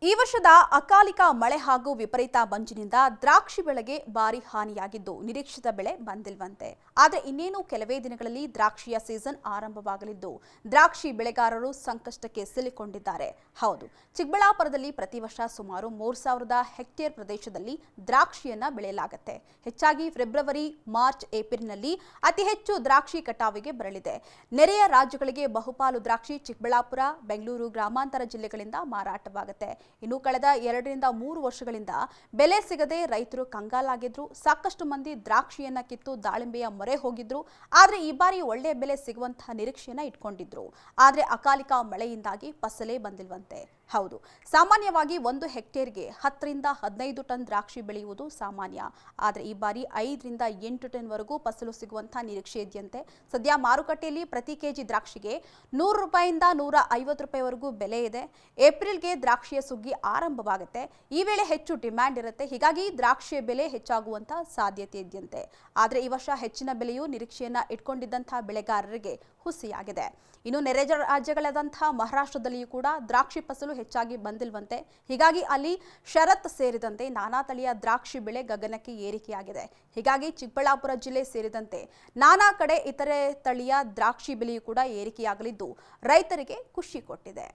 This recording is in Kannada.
ಈ ವರ್ಷದ ಅಕಾಲಿಕ ಮಳೆ ಹಾಗೂ ವಿಪರೀತ ಮಂಜಿನಿಂದ ದ್ರಾಕ್ಷಿ ಬೆಳೆಗೆ ಭಾರಿ ಹಾನಿಯಾಗಿದ್ದು ನಿರೀಕ್ಷಿತ ಬೆಳೆ ಬಂದಿಲ್ವಂತೆ. ಆದರೆ ಇನ್ನೇನು ಕೆಲವೇ ದಿನಗಳಲ್ಲಿ ದ್ರಾಕ್ಷಿಯ ಸೀಸನ್ ಆರಂಭವಾಗಲಿದ್ದು ದ್ರಾಕ್ಷಿ ಬೆಳೆಗಾರರು ಸಂಕಷ್ಟಕ್ಕೆ ಸಿಲುಕೊಂಡಿದ್ದಾರೆ. ಹೌದು, ಚಿಕ್ಕಬಳ್ಳಾಪುರದಲ್ಲಿ ಪ್ರತಿ ವರ್ಷ ಸುಮಾರು 3000 ಹೆಕ್ಟೇರ್ ಪ್ರದೇಶದಲ್ಲಿ ದ್ರಾಕ್ಷಿಯನ್ನ ಬೆಳೆಯಲಾಗುತ್ತೆ. ಹೆಚ್ಚಾಗಿ ಫೆಬ್ರವರಿ, ಮಾರ್ಚ್, ಏಪ್ರಿಲ್ನಲ್ಲಿ ಅತಿ ಹೆಚ್ಚು ದ್ರಾಕ್ಷಿ ಕಟಾವಿಗೆ ಬರಲಿದೆ. ನೆರೆಯ ರಾಜ್ಯಗಳಿಗೆ ಬಹುಪಾಲು ದ್ರಾಕ್ಷಿ ಚಿಕ್ಕಬಳ್ಳಾಪುರ, ಬೆಂಗಳೂರು ಗ್ರಾಮಾಂತರ ಜಿಲ್ಲೆಗಳಿಂದ ಮಾರಾಟವಾಗುತ್ತೆ. ಇನ್ನು ಕಳೆದ 2 ರಿಂದ 3 ವರ್ಷಗಳಿಂದ ಬೆಲೆ ಸಿಗದೆ ರೈತರು ಕಂಗಾಲಾಗಿದ್ರು. ಸಾಕಷ್ಟು ಮಂದಿ ದ್ರಾಕ್ಷಿಯನ್ನ ಕಿತ್ತು ದಾಳಿಂಬೆಯ ಮೊರೆ ಹೋಗಿದ್ರು. ಆದರೆ ಈ ಬಾರಿ ಒಳ್ಳೆಯ ಬೆಲೆ ಸಿಗುವಂತಹ ನಿರೀಕ್ಷೆಯನ್ನ ಇಟ್ಕೊಂಡಿದ್ರು. ಆದರೆ ಅಕಾಲಿಕ ಮಳೆಯಿಂದಾಗಿ ಫಸಲೇ ಬಂದಿಲ್ವಂತೆ. ಹೌದು, ಸಾಮಾನ್ಯವಾಗಿ 1 ಹೆಕ್ಟೇರ್ಗೆ 10 ರಿಂದ 15 ಟನ್ ದ್ರಾಕ್ಷಿ ಬೆಳೆಯುವುದು ಸಾಮಾನ್ಯ. ಆದರೆ ಈ ಬಾರಿ 5 ರಿಂದ 8 ಟನ್ ವರೆಗೂ ಫಸಲು ಸಿಗುವಂತಹ ನಿರೀಕ್ಷೆ ಇದೆಯಂತೆ. ಸದ್ಯ ಮಾರುಕಟ್ಟೆಯಲ್ಲಿ ಪ್ರತಿ ಕೆಜಿ ದ್ರಾಕ್ಷಿಗೆ 100 ರೂಪಾಯಿಯಿಂದ 150 ರೂಪಾಯಿವರೆಗೂ ಬೆಲೆ ಇದೆ. ಏಪ್ರಿಲ್ಗೆ ದ್ರಾಕ್ಷಿಯ ಸುಗ್ಗಿ ಆರಂಭವಾಗುತ್ತೆ. ಈ ವೇಳೆ ಹೆಚ್ಚು ಡಿಮ್ಯಾಂಡ್ ಇರುತ್ತೆ. ಹೀಗಾಗಿ ದ್ರಾಕ್ಷಿಯ ಬೆಲೆ ಹೆಚ್ಚಾಗುವಂತಹ ಸಾಧ್ಯತೆ ಇದೆಯಂತೆ. ಆದರೆ ಈ ವರ್ಷ ಹೆಚ್ಚಿನ ಬೆಲೆಯು ನಿರೀಕ್ಷೆಯನ್ನ ಇಟ್ಕೊಂಡಿದ್ದಂತಹ ಬೆಳೆಗಾರರಿಗೆ ಹುಸಿಯಾಗಿದೆ. ಇನ್ನು ನೆರೆ ರಾಜ್ಯಗಳಾದಂತಹ ಮಹಾರಾಷ್ಟ್ರದಲ್ಲಿಯೂ ಕೂಡ ದ್ರಾಕ್ಷಿ ಫಸಲು ಹೆಚ್ಚಾಗಿ ಬಂದಿಲ್ವಂತೆ. ಹೀಗಾಗಿ ಅಲ್ಲಿ ಶರತ್ ಸೇರಿದಂತೆ ನಾನಾ ತಳಿಯ ದ್ರಾಕ್ಷಿ ಬೆಳೆ ಗಗನಕ್ಕೆ ಏರಿಕೆಯಾಗಿದೆ. ಹೀಗಾಗಿ ಚಿಕ್ಕಬಳ್ಳಾಪುರ ಜಿಲ್ಲೆ ಸೇರಿದಂತೆ ನಾನಾ ಕಡೆ ಇತರೆ ತಳಿಯ ದ್ರಾಕ್ಷಿ ಬೆಲೆಯೂ ಕೂಡ ಏರಿಕೆಯಾಗಲಿದ್ದು ರೈತರಿಗೆ ಖುಷಿ ಕೊಟ್ಟಿದೆ.